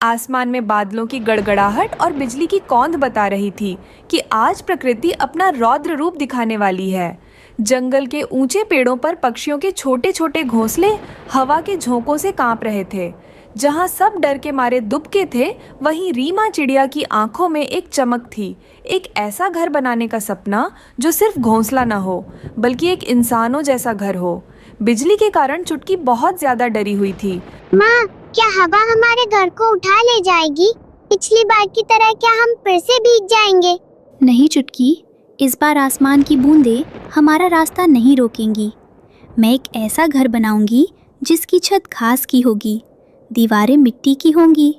आसमान में बादलों की गड़गड़ाहट और बिजली की कौंध बता रही थी कि आज प्रकृति अपना रौद्र रूप दिखाने वाली है। जंगल के ऊंचे पेड़ों पर पक्षियों के छोटे छोटे घोंसले हवा के झोंकों से कांप रहे थे। जहां सब डर के मारे दुबके थे, वहीं रीमा चिड़िया की आंखों में एक चमक थी। एक ऐसा घर बनाने का सपना जो सिर्फ घोंसला न हो, बल्कि एक इंसानों जैसा घर हो। बिजली के कारण चुटकी बहुत ज्यादा डरी हुई थी। माँ, क्या हवा हमारे घर को उठा ले जाएगी? पिछली बार की तरह क्या हम फिर से भीग जाएंगे? नहीं चुटकी, इस बार आसमान की बूंदें हमारा रास्ता नहीं रोकेंगी। मैं एक ऐसा घर बनाऊंगी जिसकी छत घास की होगी, दीवारें मिट्टी की होंगी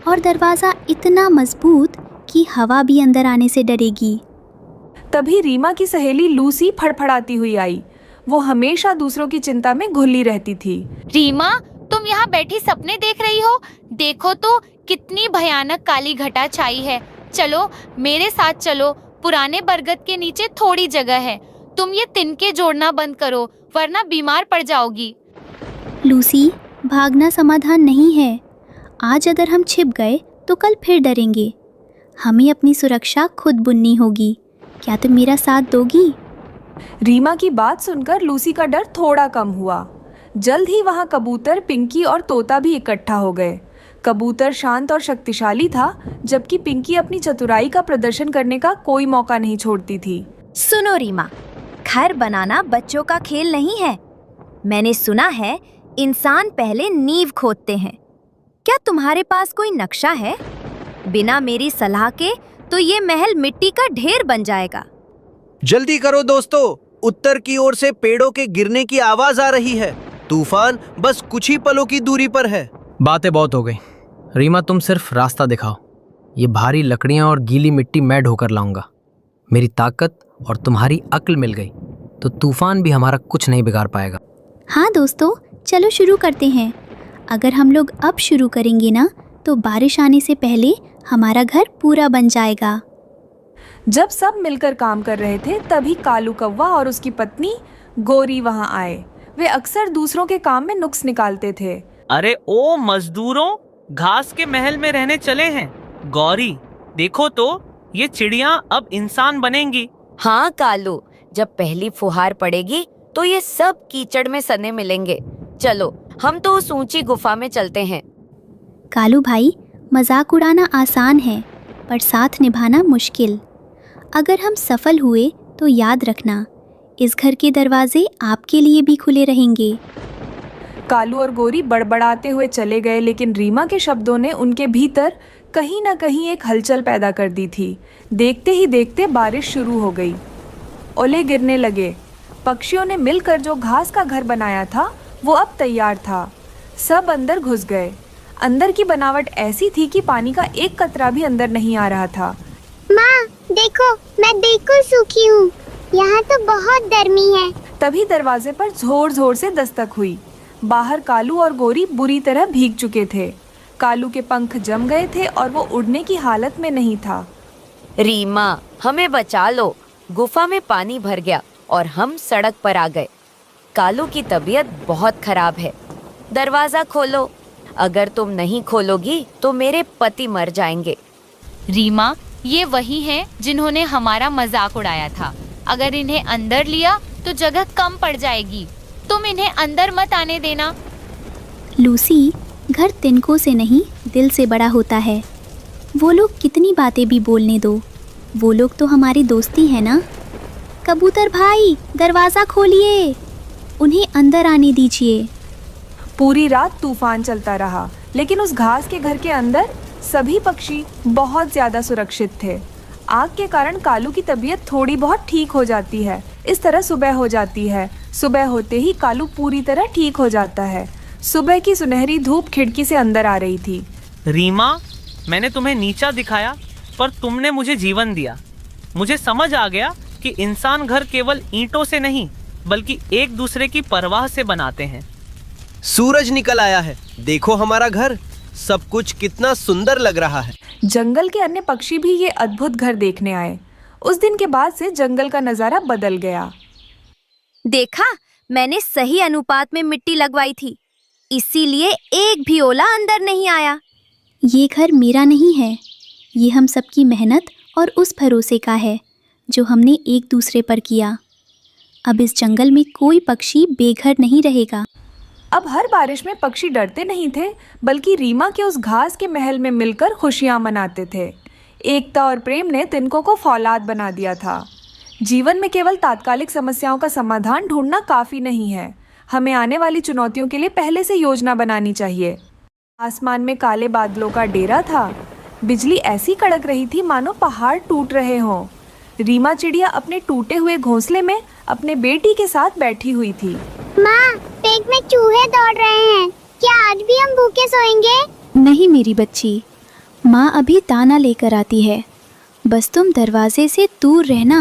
और दरवाज़ा इतना मजबूत कि हवा भी अंदर आने से डरेगी। तभी रीमा की सहेली लूसी फड़फड़ाती हुई आई। वो हमेशा दूसरों की चिंता में घुली रहती थी। रीमा, तुम यहाँ बैठी सपने देख रही हो? देखो तो कितनी भयानक काली घटा छाई है। चलो मेरे साथ चलो, पुराने बरगद के नीचे थोड़ी जगह है। तुम ये तिनके जोड़ना बंद करो, वरना बीमार पड़ जाओगी। लूसी, भागना समाधान नहीं है। आज अगर हम छिप गए तो कल फिर डरेंगे। हमें अपनी सुरक्षा खुद बुननी होगी। क्या तुम मेरा साथ दोगी? रीमा की बात सुनकर लूसी का डर थोड़ा कम हुआ। जल्द ही वहां कबूतर, पिंकी और तोता भी इकट्ठा हो गए। कबूतर शांत और शक्तिशाली था, जबकि पिंकी अपनी चतुराई का प्रदर्शन करने का कोई मौका नहीं छोड़ती थी। सुनो रीमा, घर बनाना बच्चों का खेल नहीं है। मैंने सुना है इंसान पहले नींव खोदते हैं। क्या तुम्हारे पास कोई नक्शा है? बिना मेरी सलाह के तो ये महल मिट्टी का ढेर बन जाएगा। जल्दी करो दोस्तों, उत्तर की ओर से पेड़ों के गिरने की आवाज आ रही है। तूफान बस कुछ ही पलों की दूरी पर है। बातें बहुत हो गई। रीमा, तुम सिर्फ रास्ता दिखाओ। ये भारी लकड़ियां और गीली मिट्टी मैं ढोकर लाऊंगा। मेरी ताकत और तुम्हारी अक्ल मिल गई तो तूफान भी हमारा कुछ नहीं बिगाड़ पाएगा। हाँ दोस्तों, चलो शुरू करते हैं। अगर हम लोग अब शुरू करेंगे ना, तो बारिश आने से पहले हमारा घर पूरा बन जाएगा। जब सब मिलकर काम कर रहे थे, तभी कालू कौवा और उसकी पत्नी गोरी वहां आए। वे अक्सर दूसरों के काम में नुक्स निकालते थे। अरे ओ मजदूरों, घास के महल में रहने चले हैं। गौरी, देखो तो ये चिड़िया अब इंसान बनेंगी। हाँ कालू, जब पहली फुहार पड़ेगी तो ये सब कीचड़ में सने मिलेंगे। चलो हम तो उस ऊंची गुफा में चलते हैं। कालू भाई, मजाक उड़ाना आसान है पर साथ निभाना मुश्किल। अगर हम सफल हुए तो याद रखना, इस घर के दरवाजे आपके लिए भी खुले रहेंगे। कालू और गोरी बड़बड़ाते हुए चले गए, लेकिन रीमा के शब्दों ने उनके भीतर कहीं ना कहीं एक हलचल पैदा कर दी थी। देखते ही देखते बारिश शुरू हो गई। ओले गिरने लगे। पक्षियों ने मिलकर जो घास का घर बनाया था वो अब तैयार था। सब अंदर घुस गए। अंदर की बनावट ऐसी थी कि पानी का एक कतरा भी अंदर नहीं आ रहा था। माँ देखो, मैं बिल्कुल सूखी हूँ। यहाँ तो बहुत गर्मी है। तभी दरवाजे पर जोर जोर से दस्तक हुई। बाहर कालू और गोरी बुरी तरह भीग चुके थे। कालू के पंख जम गए थे और वो उड़ने की हालत में नहीं था। रीमा, हमें बचा लो। गुफा में पानी भर गया और हम सड़क पर आ गए। कालू की तबीयत बहुत खराब है। दरवाजा खोलो। अगर तुम नहीं खोलोगी तो मेरे पति मर जाएंगे। रीमा, ये वही हैं जिन्होंने हमारा मजाक उड़ाया था। अगर इन्हें अंदर लिया तो जगह कम पड़ जाएगी। तुम इन्हें अंदर मत आने देना। लूसी, घर तिनकों से नहीं दिल से बड़ा होता है। वो लोग कितनी बातें भी बोलने दो, वो लोग तो हमारी दोस्ती है ना। कबूतर भाई, दरवाज़ा खोलिए, उन्हें अंदर आने दीजिए। पूरी रात तूफान चलता रहा, लेकिन उस घास के घर के अंदर सभी पक्षी बहुत ज्यादा सुरक्षित थे। आग के कारण कालू की तबीयत थोड़ी बहुत ठीक हो जाती है। इस तरह सुबह हो जाती है। सुबह होते ही कालू पूरी तरह ठीक हो जाता है। सुबह की सुनहरी धूप खिड़की से अंदर आ रही थी। रीमा, मैंने तुम्हें नीचा दिखाया पर तुमने मुझे जीवन दिया। मुझे समझ आ गया कि इंसान घर केवल ईंटों से नहीं बल्कि एक दूसरे की परवाह से बनाते हैं। सूरज निकल आया है। देखो हमारा घर, सब कुछ कितना सुंदर लग रहा है। जंगल के अन्य पक्षी भी ये अद्भुत घर देखने आए। उस दिन के बाद से जंगल का नजारा बदल गया। देखा, मैंने सही अनुपात में मिट्टी लगवाई थी, इसीलिए एक भी ओला अंदर नहीं आया। ये घर मेरा नहीं है, ये हम सबकी मेहनत और उस भरोसे का है जो हमने एक दूसरे पर किया। अब इस जंगल में कोई पक्षी बेघर नहीं रहेगा। अब हर बारिश में पक्षी डरते नहीं थे, बल्कि रीमा के उस घास के महल में मिलकर खुशियां मनाते थे। एकता और प्रेम ने तिनकों को फौलाद बना दिया था। जीवन में केवल तात्कालिक समस्याओं का समाधान ढूंढना काफ़ी नहीं है, हमें आने वाली चुनौतियों के लिए पहले से योजना बनानी चाहिए। आसमान में काले बादलों का डेरा था। बिजली ऐसी कड़क रही थी मानो पहाड़ टूट रहे हों। रीमा चिड़िया अपने टूटे हुए घोंसले में अपने बेटी के साथ बैठी हुई थी। माँ, पेट में चूहे दौड़ रहे हैं, क्या आज भी हम भूखे सोएंगे? नहीं मेरी बच्ची, माँ अभी दाना लेकर आती है, बस तुम दरवाजे से दूर रहना।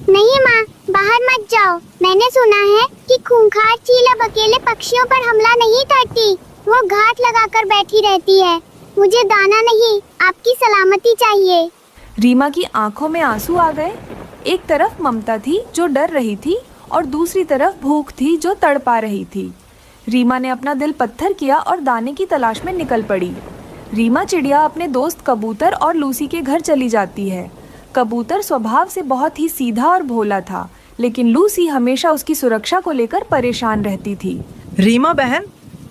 नहीं माँ, बाहर मत जाओ। मैंने सुना है कि खूंखार चील अब अकेले पक्षियों पर हमला नहीं करती, वो घात लगाकर बैठी रहती है। मुझे दाना नहीं, आपकी सलामती चाहिए। रीमा की आंखों में आंसू आ गए। एक तरफ ममता थी जो डर रही थी और दूसरी तरफ भूख थी जो तड़पा रही थी। रीमा ने अपना दिल पत्थर किया और दाने की तलाश में निकल पड़ी। रीमा चिड़िया अपने दोस्त कबूतर और लूसी के घर चली जाती है। कबूतर स्वभाव से बहुत ही सीधा और भोला था, लेकिन लूसी हमेशा उसकी सुरक्षा को लेकर परेशान रहती थी। रीमा बहन,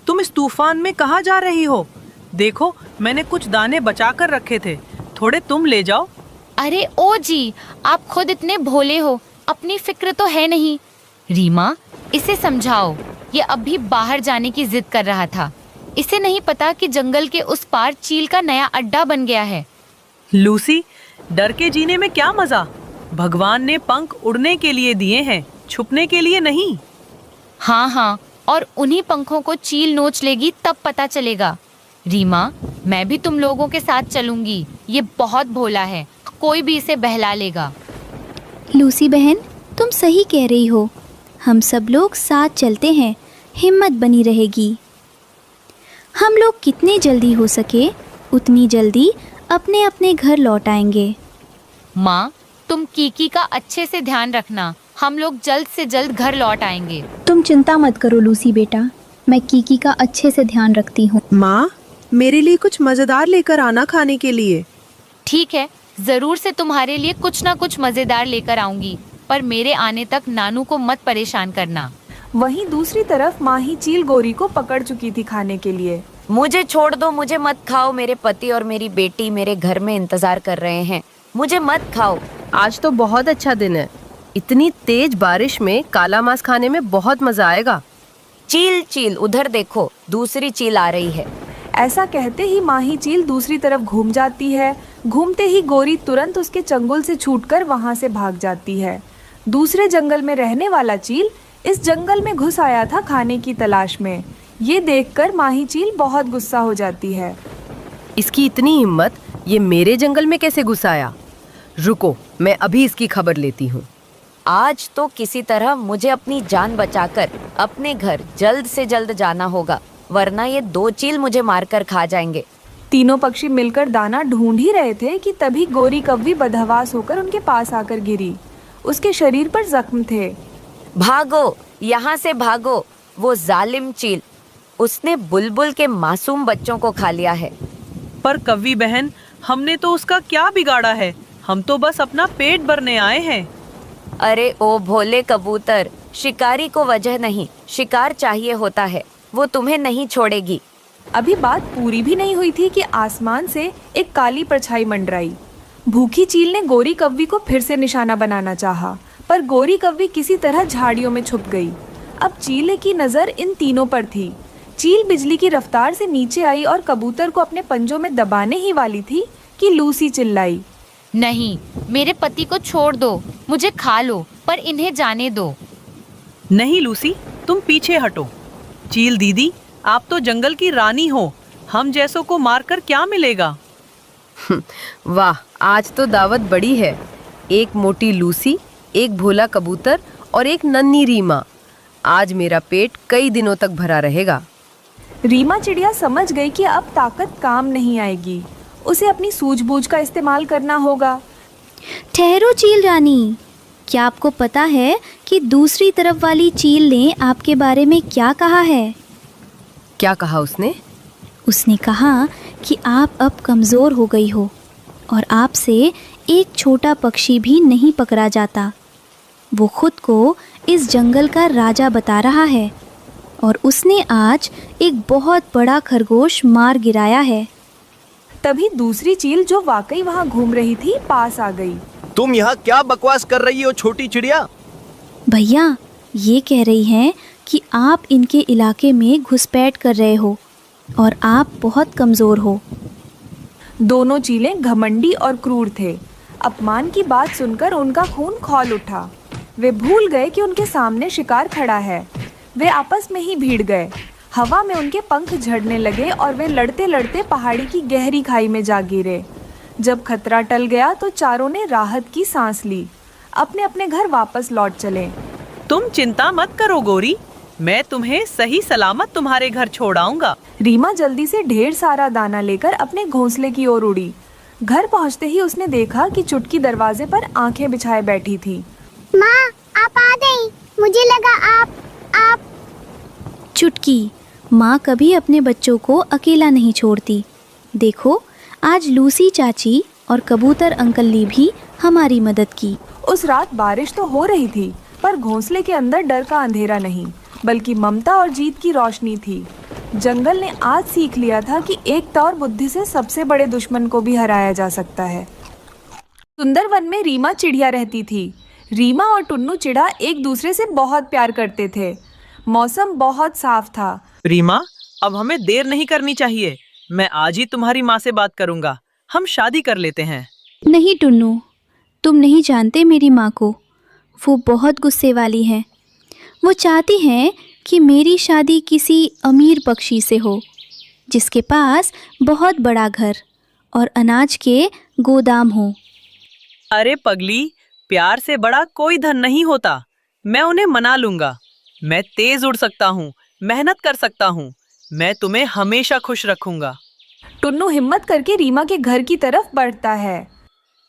तुम इस तूफान में कहाँ जा रही हो? देखो, मैंने कुछ दाने बचा कर रखे थे, थोड़े तुम ले जाओ। अरे ओ जी, आप खुद इतने भोले हो, अपनी फिक्र तो है नहीं। रीमा, इसे समझाओ, ये अभी बाहर जाने की जिद कर रहा था। इसे नहीं पता कि जंगल के उस पार चील का नया अड्डा बन गया है। लूसी, डर के जीने में क्या मजा? भगवान ने पंख उड़ने के लिए दिए हैं, छुपने के लिए नहीं। हाँ हाँ, और उन्हीं पंखों को चील नोच लेगी तब पता चलेगा। रीमा, मैं भी तुम लोगों के साथ चलूंगी। ये बहुत भोला है, कोई भी इसे बहला लेगा। लूसी बहन, तुम सही कह रही हो, हम सब लोग साथ चलते हैं, हिम्मत बनी रहेगी। हम लोग कितने जल्दी हो सके उतनी जल्दी अपने अपने घर लौट आएंगे। माँ, तुम कीकी का अच्छे से ध्यान रखना, हम लोग जल्द से जल्द घर लौट आएंगे। तुम चिंता मत करो लूसी बेटा, मैं कीकी का अच्छे से ध्यान रखती हूँ। माँ, मेरे लिए कुछ मजेदार लेकर आना खाने के लिए। ठीक है, जरूर से तुम्हारे लिए कुछ ना कुछ मजेदार लेकर आऊंगी, पर मेरे आने तक नानू को मत परेशान करना। वहीं दूसरी तरफ माही चील गोरी को पकड़ चुकी थी खाने के लिए। मुझे छोड़ दो, मुझे मत खाओ। मेरे पति और मेरी बेटी मेरे घर में इंतजार कर रहे हैं, मुझे मत खाओ। आज तो बहुत अच्छा दिन है, इतनी तेज बारिश में काला मांस खाने में बहुत मजा आएगा। चील चील, उधर देखो, दूसरी चील आ रही है। ऐसा कहते ही माही चील दूसरी तरफ घूम जाती है। घूमते ही गोरी तुरंत उसके चंगुल से छूटकर वहां से भाग जाती है। दूसरे जंगल में रहने वाला चील इस जंगल में घुस आया था खाने की तलाश में। ये देखकर माही चील बहुत गुस्सा हो जाती है। इसकी इतनी हिम्मत, ये मेरे जंगल में कैसे घुस आया? रुको, मैं अभी इसकी खबर लेती हूँ। आज तो किसी तरह मुझे अपनी जान बचाकर अपने घर जल्द से जल्द जाना होगा, वरना ये दो चील मुझे मारकर खा जाएंगे। तीनों पक्षी मिलकर दाना ढूंढ ही रहे थे कि तभी गोरी कव्वी बदहवास होकर उनके पास आकर गिरी। उसके शरीर पर जख्म थे। भागो, यहाँ से भागो, वो जालिम चील, उसने बुलबुल के मासूम बच्चों को खा लिया है। पर कव्वी बहन, हमने तो उसका क्या बिगाड़ा है? हम तो बस अपना पेट भरने आए हैं। अरे ओ भोले कबूतर, शिकारी को वजह नहीं, शिकार चाहिए होता है, वो तुम्हें नहीं छोड़ेगी। अभी बात पूरी भी नहीं हुई थी कि आसमान से एक काली परछाई मंडराई। भूखी चील ने गोरी कव्वी को फिर से निशाना बनाना चाहा, पर गोरी कव्वी किसी तरह झाड़ियों में छुप गई। अब चील की नज़र इन तीनों पर थी। चील बिजली की रफ्तार से नीचे आई और कबूतर को अपने पंजों में दबाने ही वाली थी कि लूसी चिल्लाई, नहीं, मेरे पति को छोड़ दो, मुझे खा लो, पर इन्हें जाने दो। नहीं लूसी, तुम पीछे हटो। चील दीदी, आप तो जंगल की रानी हो, हम जैसों को मारकर क्या मिलेगा? वाह, आज तो दावत बड़ी है। एक मोटी लूसी, एक भोला कबूतर और एक नन्ही रीमा। आज मेरा पेट कई दिनों तक भरा रहेगा। रीमा चिड़िया समझ गई कि अब ताकत काम नहीं आएगी, उसे अपनी सूझबूझ का इस्तेमाल करना होगा। ठहरो चील रानी, क्या आपको पता है कि दूसरी तरफ वाली चील ने आपके बारे में क्या कहा है? क्या कहा उसने? उसने कहा कि आप अब कमज़ोर हो गई हो और आपसे एक छोटा पक्षी भी नहीं पकड़ा जाता। वो खुद को इस जंगल का राजा बता रहा है और उसने आज एक बहुत बड़ा खरगोश मार गिराया है। तभी दूसरी चील जो वाकई वहाँ घूम रही थी पास आ गई। तुम यहाँ क्या बकवास कर रही हो छोटी चिड़िया? भैया, ये कह रही हैं कि आप इनके इलाके में घुसपैठ कर रहे हो और आप बहुत कमज़ोर हो। दोनों चीलें घमंडी और क्रूर थे। अपमान की बात सुनकर उनका खून खौल उठा। वे भूल गए कि उनके सामने शिकार खड़ा है। वे आपस में ही भीड़ गए। हवा में उनके पंख झड़ने लगे और वे लड़ते लड़ते पहाड़ी की गहरी खाई में जा गिरे। जब खतरा टल गया तो चारों ने राहत की सांस ली। अपने अपने घर वापस लौट चले। तुम चिंता मत करो गोरी, मैं तुम्हें सही सलामत तुम्हारे घर छोड़ आऊंगा। रीमा जल्दी से ढेर सारा दाना लेकर अपने घोंसले की ओर उड़ी। घर पहुंचते ही उसने देखा कि चुटकी दरवाजे पर आंखें बिछाए बैठी थी। माँ, आप आ गई। मुझे लगा आप चुटकी, माँ कभी अपने बच्चों को अकेला नहीं छोड़ती। देखो, आज लूसी चाची और कबूतर अंकल ने भी हमारी मदद की। उस रात बारिश तो हो रही थी, पर घोंसले के अंदर डर का अंधेरा नहीं, बल्कि ममता और जीत की रोशनी थी। जंगल ने आज सीख लिया था कि एकता और बुद्धि से सबसे बड़े दुश्मन को भी हराया जा सकता है। सुंदरवन में रीमा चिड़िया रहती थी। रीमा और टुन्नू चिड़ा एक दूसरे से बहुत प्यार करते थे। मौसम बहुत साफ था। रीमा, अब हमें देर नहीं करनी चाहिए। मैं आज ही तुम्हारी माँ से बात करूंगा। हम शादी कर लेते हैं। नहीं टुन्नू, तुम नहीं जानते मेरी माँ को। वो बहुत गुस्से वाली हैं। वो चाहती हैं कि मेरी शादी किसी अमीर पक्षी से हो, जिसके पास बहुत बड़ा घर और अनाज के गोदाम हो। अरे पगली, प्यार से बड़ा कोई धन नहीं होता। मैं उन्हें मना लूंगा। मैं तेज उड़ सकता हूँ, मेहनत कर सकता हूँ। मैं तुम्हें हमेशा खुश रखूंगा। टुन्नू हिम्मत करके रीमा के घर की तरफ बढ़ता है।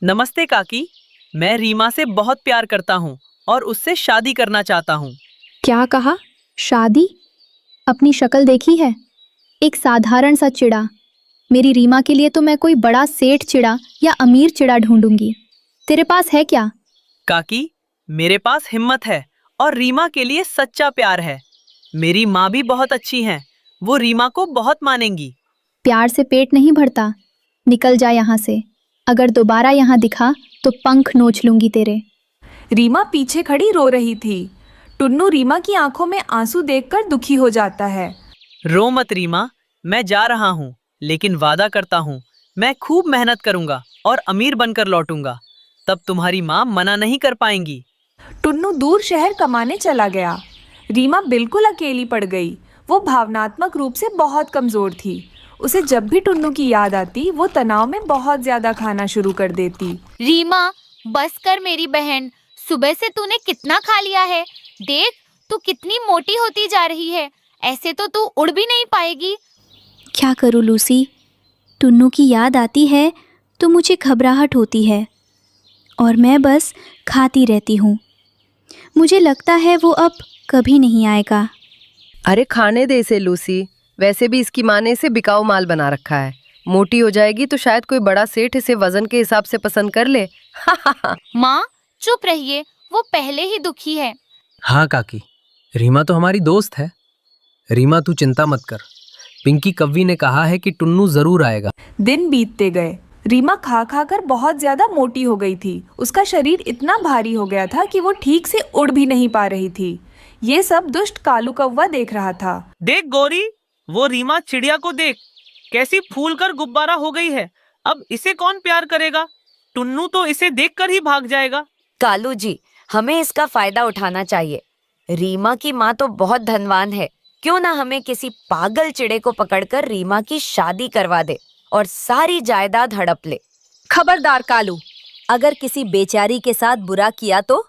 नमस्ते काकी, मैं रीमा से बहुत प्यार करता हूँ और उससे शादी करना चाहता हूँ। क्या कहा? शादी? अपनी शक्ल देखी है? एक साधारण सा चिड़ा। मेरी रीमा के लिए तो मैं कोई बड़ा सेठ चिड़ा या अमीर चिड़ा ढूंढूंगी। तेरे पास है क्या? काकी, मेरे पास हिम्मत है और रीमा के लिए सच्चा प्यार है। मेरी माँ भी बहुत अच्छी हैं। वो रीमा को बहुत मानेंगी। प्यार से पेट नहीं भरता। निकल जा यहाँ से। अगर दोबारा यहाँ दिखा तो पंख नोच लूंगी तेरे। रीमा पीछे खड़ी रो रही थी। टुन्नू रीमा की आंखों में आंसू देखकर दुखी हो जाता है। रो मत रीमा, मैं जा रहा हूँ, लेकिन वादा करता हूँ मैं खूब मेहनत करूंगा और अमीर बनकर लौटूंगा। तब तुम्हारी माँ मना नहीं कर पाएंगी। टुन्नू दूर शहर कमाने चला गया। रीमा बिल्कुल अकेली पड़ गई। वो भावनात्मक रूप से बहुत कमजोर थी। उसे जब भी टुन्नू की याद आती, वो तनाव में बहुत ज्यादा खाना शुरू कर देती। रीमा, बस कर मेरी बहन। सुबह से तूने कितना खा लिया है? देख, तू कितनी मोटी होती जा रही है। ऐसे तो तू उड़ भी नहीं पाएगी। क्या करूँ लूसी, टुन्नू की याद आती है तो मुझे घबराहट होती है और मैं बस खाती रहती हूँ। मुझे लगता है वो अब कभी नहीं आएगा। अरे खाने दे इसे लूसी। वैसे भी इसकी माँ ने इसे बिकाऊ माल बना रखा है। मोटी हो जाएगी तो शायद कोई बड़ा सेठ इसे वजन के हिसाब से पसंद कर ले। माँ चुप रहिए, वो पहले ही दुखी है। हाँ काकी, रीमा तो हमारी दोस्त है। रीमा तू चिंता मत कर। पिंकी कव्वी ने कहा है कि टुन्नू जरूर आएगा। दिन बीतते गए। रीमा खा खा कर बहुत ज्यादा मोटी हो गई थी। उसका शरीर इतना भारी हो गया था कि वो ठीक से उड़ भी नहीं पा रही थी। ये सब दुष्ट कालू कौवा देख रहा था। देख गोरी, वो रीमा चिड़िया को देख, कैसी फूल कर गुब्बारा हो गई है। अब इसे कौन प्यार करेगा? टुन्नू तो इसे देखकर ही भाग जाएगा। कालू जी, हमें इसका फायदा उठाना चाहिए। रीमा की माँ तो बहुत धनवान है। क्यों ना हमें किसी पागल चिड़े को पकड़कर रीमा की शादी करवा दे और सारी जायदाद हड़प ले। खबरदार कालू, अगर किसी बेचारी के साथ बुरा किया तो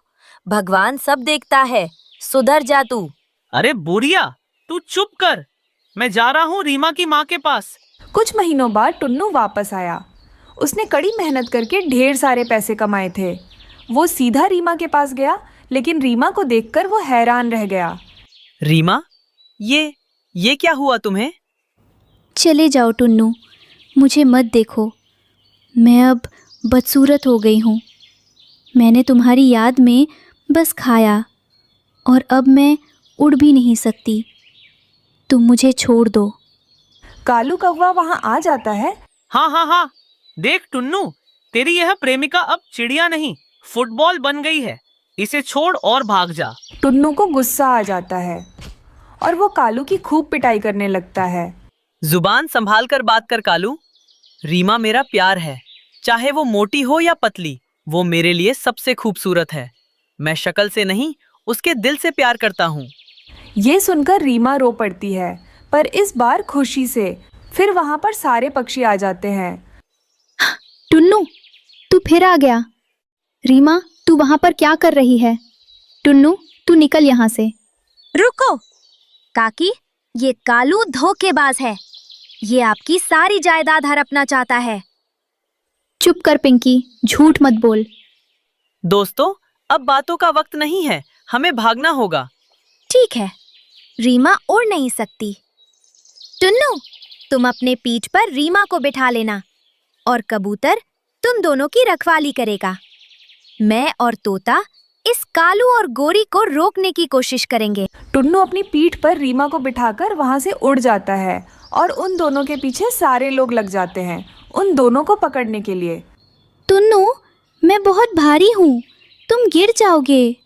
भगवान सब देखता है। सुधर जा तू। अरे बुढ़िया, तू चुप कर। मैं जा रहा हूँ रीमा की माँ के पास। कुछ महीनों बाद टुन्नू वापस आया। उसने कड़ी मेहनत करके ढेर सारे पैसे कमाए थे। वो सीधा रीमा के पास गया, लेकिन रीमा को देखकर वो हैरान रह गया। रीमा, ये क्या हुआ तुम्हें? चले जाओ टुन्नू, मुझे मत देखो। मैं अब बदसूरत हो गई हूँ। मैंने तुम्हारी याद में बस खाया और अब मैं उड़ भी नहीं सकती। तुम मुझे छोड़ दो। कालू कौवा वहाँ आ जाता है। हाँ हाँ हाँ, देख टुन्नू, तेरी यह प्रेमिका अब चिड़िया नहीं फुटबॉल बन गई है। इसे छोड़ और भाग जा। टुन्नू को गुस्सा आ जाता है और वो कालू की खूब पिटाई करने लगता है। जुबान संभाल कर बात कर कालू। रीमा मेरा प्यार है, चाहे वो मोटी हो या पतली, वो मेरे लिए सबसे खूबसूरत है। मैं शक्ल से नहीं, उसके दिल से प्यार करता हूँ। ये सुनकर रीमा रो पड़ती है, पर इस बार खुशी से। फिर वहाँ पर सारे पक्षी आ जाते हैं। टुन्नू, तू फिर आ गया। रीमा, तू वहाँ पर क्या कर रही है? टुन्नू, तू निकल यहाँ से। रुको काकी, ये कालू धोखेबाज है। ये आपकी सारी जायदाद हड़पना चाहता है। चुप कर पिंकी, झूठ मत बोल। दोस्तों, अब बातों का वक्त नहीं है, हमें भागना होगा। ठीक है, रीमा उड़ नहीं सकती। टुन्नू, तुम अपने पीठ पर रीमा को बिठा लेना और कबूतर तुम दोनों की रखवाली करेगा। मैं और तोता इस कालू और गोरी को रोकने की कोशिश करेंगे। टुन्नू अपनी पीठ पर रीमा को बिठाकर वहाँ से उड़ जाता है और उन दोनों के पीछे सारे लोग लग जाते हैं उन दोनों को पकड़ने के लिए। टुन्नू, मैं बहुत भारी हूँ, तुम गिर जाओगे।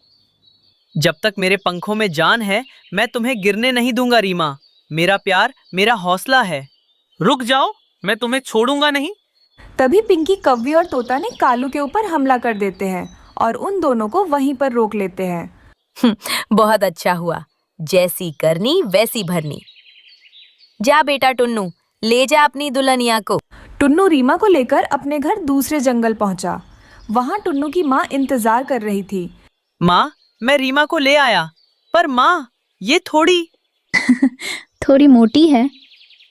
जब तक मेरे पंखों में जान है, मैं तुम्हें गिरने नहीं दूंगा रीमा। मेरा प्यार मेरा हौसला है। रुक जाओ, मैं तुम्हें छोड़ूंगा नहीं। तभी पिंकी, कव्वे और तोता ने कालू के ऊपर हमला कर देते हैं और उन दोनों को वहीं पर रोक लेते हैं। बहुत अच्छा हुआ, जैसी करनी वैसी भरनी। जा बेटा टुन्नू, ले जा अपनी दुल्हनिया को। टुन्नू रीमा को लेकर अपने घर दूसरे जंगल पहुंचा। वहां टुन्नू की माँ इंतजार कर रही थी। माँ, मैं रीमा को ले आया, पर माँ, ये थोड़ी मोटी है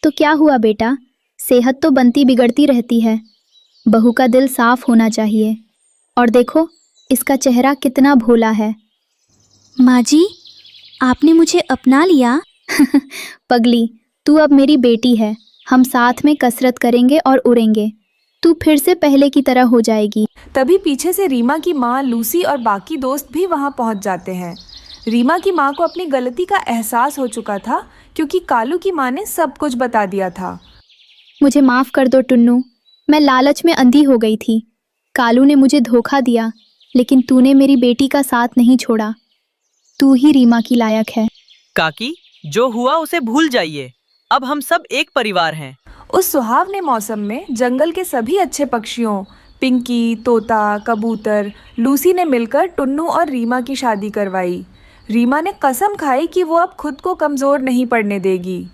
तो क्या हुआ बेटा, सेहत तो बनती बिगड़ती रहती है। बहू का दिल साफ होना चाहिए। और देखो, इसका चेहरा कितना भोला है। माँ जी, आपने मुझे अपना लिया। पगली, तू अब मेरी बेटी है। हम साथ में कसरत करेंगे और उड़ेंगे। तू फिर से पहले की तरह हो जाएगी। तभी पीछे से रीमा की माँ लूसी और बाकी दोस्त भी वहां पहुंच जाते हैं। रीमा की माँ को अपनी गलती का एहसास हो चुका था, क्योंकि कालू की माँ ने सब कुछ बता दिया था। मुझे माफ़ कर दो टुन्नू, मैं लालच में अंधी हो गई थी। कालू ने मुझे धोखा दिया, लेकिन तूने मेरी बेटी का साथ नहीं छोड़ा। तू ही रीमा की लायक है। काकी, जो हुआ उसे भूल जाइए। अब हम सब एक परिवार हैं। उस सुहावने मौसम में जंगल के सभी अच्छे पक्षियों, पिंकी, तोता, कबूतर, लूसी ने मिलकर टुन्नू और रीमा की शादी करवाई। रीमा ने कसम खाई कि वो अब खुद को कमज़ोर नहीं पड़ने देगी।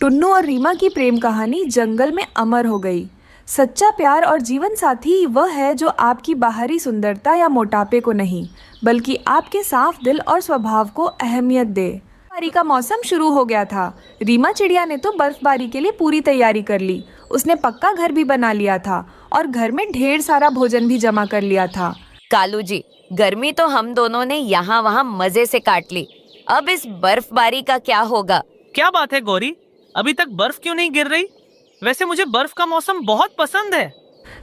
टुन्नू और रीमा की प्रेम कहानी जंगल में अमर हो गई। सच्चा प्यार और जीवन साथी वह है जो आपकी बाहरी सुंदरता या मोटापे को नहीं, बल्कि आपके साफ दिल और स्वभाव को अहमियत दे। बर्फबारी का मौसम शुरू हो गया था। रीमा चिड़िया ने तो बर्फबारी के लिए पूरी तैयारी कर ली। उसने पक्का घर भी बना लिया था और घर में ढेर सारा भोजन भी जमा कर लिया था। कालू जी, गर्मी तो हम दोनों ने यहाँ वहाँ मजे से काट ली। अब इस बर्फबारी का क्या होगा? क्या बात है गौरी, अभी तक बर्फ क्यों नहीं गिर रही? वैसे मुझे बर्फ का मौसम बहुत पसंद है।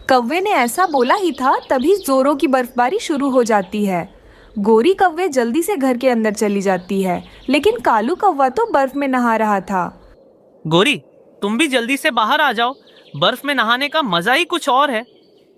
कौवे ने ऐसा बोला ही था, तभी जोरों की बर्फबारी शुरू हो जाती है। गोरी कौवे जल्दी से घर के अंदर चली जाती है, लेकिन कालू कौवा तो बर्फ में नहा रहा था। गौरी, तुम भी जल्दी से बाहर आ जाओ, बर्फ में नहाने का मजा ही कुछ और है।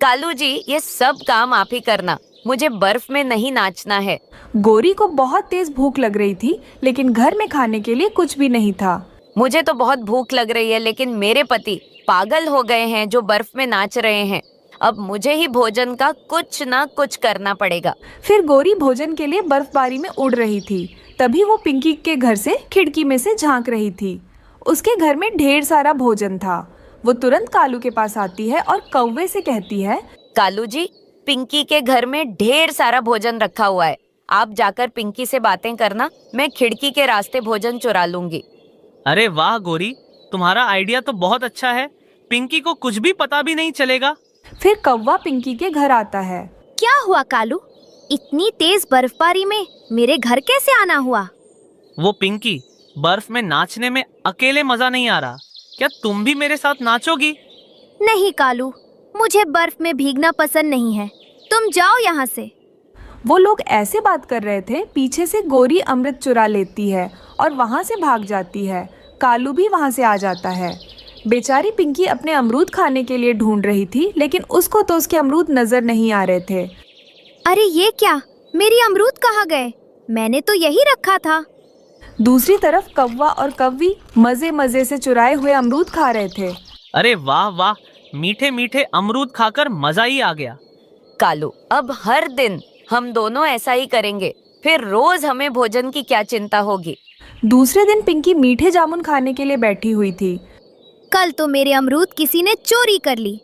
कालू जी, ये सब काम आप ही करना, मुझे बर्फ में नहीं नाचना है। गोरी को बहुत तेज भूख लग रही थी, लेकिन घर में खाने के लिए कुछ भी नहीं था। मुझे तो बहुत भूख लग रही है, लेकिन मेरे पति पागल हो गए हैं जो बर्फ में नाच रहे हैं। अब मुझे ही भोजन का कुछ ना कुछ करना पड़ेगा। फिर गोरी भोजन के लिए बर्फबारी में उड़ रही थी। तभी वो पिंकी के घर से खिड़की में से झांक रही थी। उसके घर में ढेर सारा भोजन था। वो तुरंत कालू के पास आती है और कौवे से कहती है, कालू जी, पिंकी के घर में ढेर सारा भोजन रखा हुआ है। आप जाकर पिंकी से बातें करना, मैं खिड़की के रास्ते भोजन चुरा लूंगी। अरे वाह गौरी, तुम्हारा आइडिया तो बहुत अच्छा है। पिंकी को कुछ भी पता भी नहीं चलेगा। फिर कौवा पिंकी के घर आता है। क्या हुआ कालू, इतनी तेज बर्फबारी में मेरे घर कैसे आना हुआ? वो पिंकी, बर्फ में नाचने में अकेले मजा नहीं आ रहा। क्या तुम भी मेरे साथ नाचोगी? नहीं कालू, मुझे बर्फ में भीगना पसंद नहीं है। तुम जाओ यहाँ से। वो लोग ऐसे बात कर रहे थे, पीछे से गोरी अमृत चुरा लेती है और वहाँ से भाग जाती है। कालू भी वहाँ से आ जाता है। बेचारी पिंकी अपने अमरूद खाने के लिए ढूंढ रही थी, लेकिन उसको तो उसके अमरूद नजर नहीं आ रहे थे। अरे ये क्या, मेरी अमरूद कहाँ गए? मैंने तो यही रखा था। दूसरी तरफ कौवा और कव्वी मजे मजे से चुराए हुए अमरूद खा रहे थे। अरे वाह वाह, मीठे मीठे अमरूद खाकर मजा ही आ गया। कालू, अब हर दिन हम दोनों ऐसा ही करेंगे, फिर रोज हमें भोजन की क्या चिंता होगी। दूसरे दिन पिंकी मीठे जामुन खाने के लिए बैठी हुई थी। कल तो मेरे अमरूद किसी ने चोरी कर ली,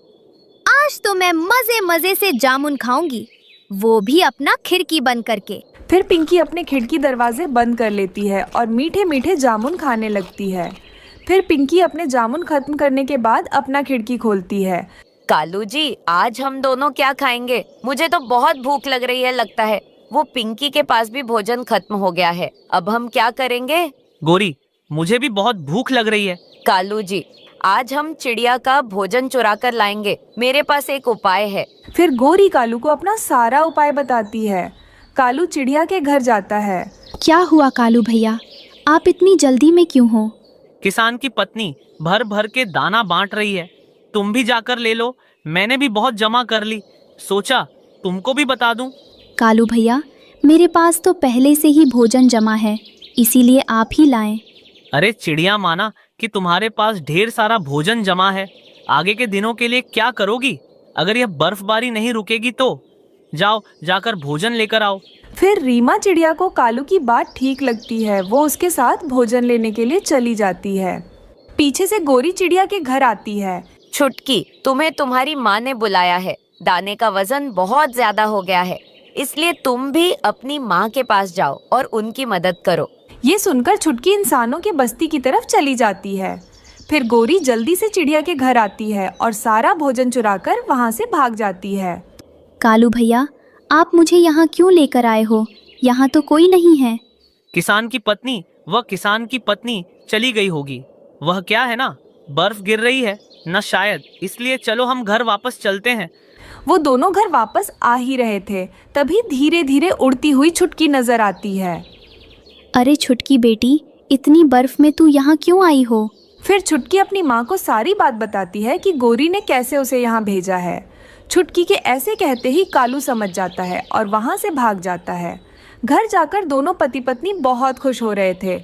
आज तो मैं मजे मजे से जामुन खाऊंगी, वो भी अपना खिड़की बंद करके। फिर पिंकी अपने खिड़की दरवाजे बंद कर लेती है और मीठे मीठे जामुन खाने लगती है। फिर पिंकी अपने जामुन खत्म करने के बाद अपना खिड़की खोलती है। कालू जी, आज हम दोनों क्या खाएंगे? मुझे तो बहुत भूख लग रही है। लगता है वो पिंकी के पास भी भोजन खत्म हो गया है। अब हम क्या करेंगे? गोरी, मुझे भी बहुत भूख लग रही है। कालू जी, आज हम चिड़िया का भोजन चुरा कर लाएंगे। मेरे पास एक उपाय है। फिर गोरी कालू को अपना सारा उपाय बताती है। कालू चिड़िया के घर जाता है। क्या हुआ कालू भैया, आप इतनी जल्दी में क्यों हो? किसान की पत्नी भर भर के दाना बांट रही है, तुम भी जाकर ले लो। मैंने भी बहुत जमा कर ली, सोचा तुमको भी बता दूं। कालू भैया, मेरे पास तो पहले से ही भोजन जमा है, इसीलिए आप ही लाएं। अरे चिड़िया माना कि तुम्हारे पास ढेर सारा भोजन जमा है, आगे के दिनों के लिए क्या करोगी? अगर यह बर्फबारी नहीं रुकेगी तो जाओ, जाकर भोजन लेकर आओ। फिर रीमा चिड़िया को कालू की बात ठीक लगती है। वो उसके साथ भोजन लेने के लिए चली जाती है। पीछे से गोरी चिड़िया के घर आती है। छुटकी, तुम्हें तुम्हारी माँ ने बुलाया है। दाने का वजन बहुत ज्यादा हो गया है, इसलिए तुम भी अपनी माँ के पास जाओ और उनकी मदद करो। ये सुनकर छुटकी इंसानों के बस्ती की तरफ चली जाती है। फिर गोरी जल्दी से चिड़िया के घर आती है और सारा भोजन चुराकर वहाँ से भाग जाती है। कालू भैया, आप मुझे यहाँ क्यों लेकर आए हो? यहाँ तो कोई नहीं है। किसान की पत्नी, वह किसान की पत्नी चली गई होगी। वह क्या है ना, बर्फ गिर रही है न शायद, इसलिए चलो हम घर वापस चलते हैं। वो दोनों घर वापस आ ही रहे थे, तभी धीरे धीरे उड़ती हुई छुटकी नजर आती है। अरे छुटकी बेटी, इतनी बर्फ में तू यहाँ क्यों आई हो? फिर छुटकी अपनी माँ को सारी बात बताती है कि गोरी ने कैसे उसे यहाँ भेजा है। छुटकी के ऐसे कहते ही कालू समझ जाता है और वहाँ से भाग जाता है। घर जाकर दोनों पति पत्नी बहुत खुश हो रहे थे।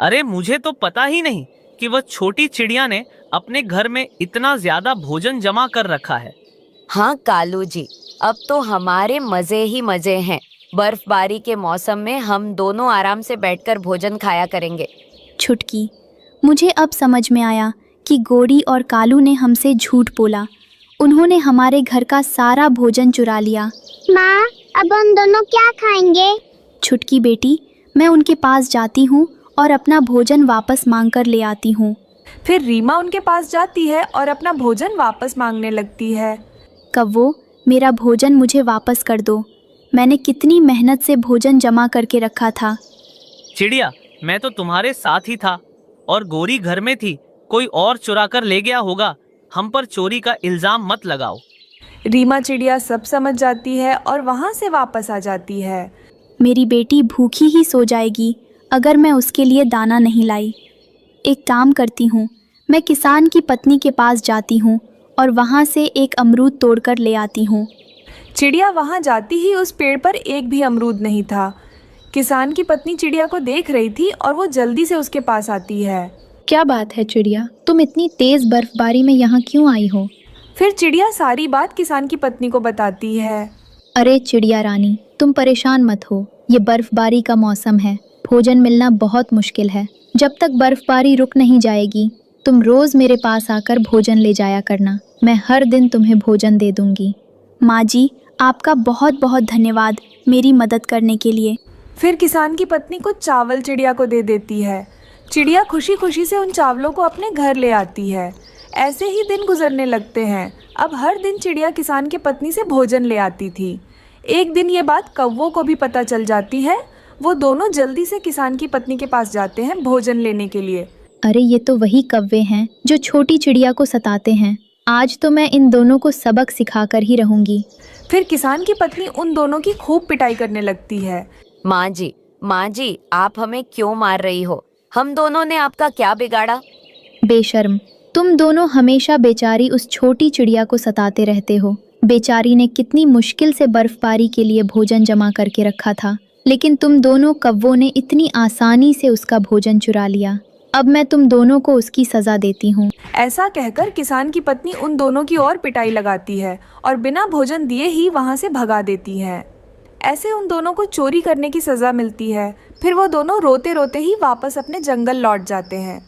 अरे मुझे तो पता ही नहीं कि वह छोटी चिड़िया ने अपने घर में इतना ज्यादा भोजन जमा कर रखा है। हाँ कालू जी, अब तो हमारे मजे ही मजे हैं। बर्फबारी के मौसम में हम दोनों आराम से बैठकर भोजन खाया करेंगे। छुटकी, मुझे अब समझ में आया कि गोरी और कालू ने हमसे झूठ बोला। उन्होंने हमारे घर का सारा भोजन चुरा लिया। माँ, अब हम दोनों क्या खाएंगे? छुटकी बेटी, मैं उनके पास जाती हूँ और अपना भोजन वापस मांग कर ले आती हूँ। फिर रीमा उनके पास जाती है और अपना भोजन वापस मांगने लगती है। कव्वो, मेरा भोजन मुझे वापस कर दो। मैंने कितनी मेहनत से भोजन जमा करके रखा था। चिड़िया, मैं तो तुम्हारे साथ ही था और गोरी घर में थी, कोई और चुरा कर ले गया होगा। हम पर चोरी का इल्जाम मत लगाओ। रीमा चिड़िया सब समझ जाती है और वहाँ से वापस आ जाती है। मेरी बेटी भूखी ही सो जाएगी अगर मैं उसके लिए दाना नहीं लाई। एक काम करती हूँ, मैं किसान की पत्नी के पास जाती हूँ और वहाँ से एक अमरूद तोड़कर ले आती हूँ। चिड़िया वहाँ जाती ही उस पेड़ पर एक भी अमरूद नहीं था। किसान की पत्नी चिड़िया को देख रही थी और वो जल्दी से उसके पास आती है। क्या बात है चिड़िया, तुम इतनी तेज बर्फबारी में यहाँ क्यों आई हो? फिर चिड़िया सारी बात किसान की पत्नी को बताती है। अरे चिड़िया रानी, तुम परेशान मत हो, ये बर्फबारी का मौसम है, भोजन मिलना बहुत मुश्किल है। जब तक बर्फबारी रुक नहीं जाएगी, तुम रोज मेरे पास आकर भोजन ले जाया करना। मैं हर दिन तुम्हें भोजन दे दूंगी। माँ जी, आपका बहुत बहुत धन्यवाद मेरी मदद करने के लिए। फिर किसान की पत्नी कुछ चावल चिड़िया को दे देती है। चिड़िया खुशी खुशी से उन चावलों को अपने घर ले आती है। ऐसे ही दिन गुजरने लगते हैं। अब हर दिन चिड़िया किसान की पत्नी से भोजन ले आती थी। एक दिन ये बात कौवों को भी पता चल जाती है। वो दोनों जल्दी से किसान की पत्नी के पास जाते हैं भोजन लेने के लिए। अरे ये तो वही कौवे हैं जो छोटी चिड़िया को सताते हैं। आज तो मैं इन दोनों को सबक सिखाकर ही रहूंगी। फिर किसान की पत्नी उन दोनों की खूब पिटाई करने लगती है। माँ जी, आप हमें क्यों मार रही हो? हम दोनों ने आपका क्या बिगाड़ा? बेशर्म, तुम दोनों हमेशा बेचारी उस छोटी चिड़िया को सताते रहते हो। बेचारी ने कितनी मुश्किल से बर्फबारी के लिए भोजन जमा करके रखा था, लेकिन तुम दोनों कौवों ने इतनी आसानी से उसका भोजन चुरा लिया। अब मैं तुम दोनों को उसकी सजा देती हूँ। ऐसा कहकर किसान की पत्नी उन दोनों की और पिटाई लगाती है और बिना भोजन दिए ही वहाँ से भगा देती है। ऐसे उन दोनों को चोरी करने की सजा मिलती है। फिर वो दोनों रोते रोते ही वापस अपने जंगल लौट जाते हैं।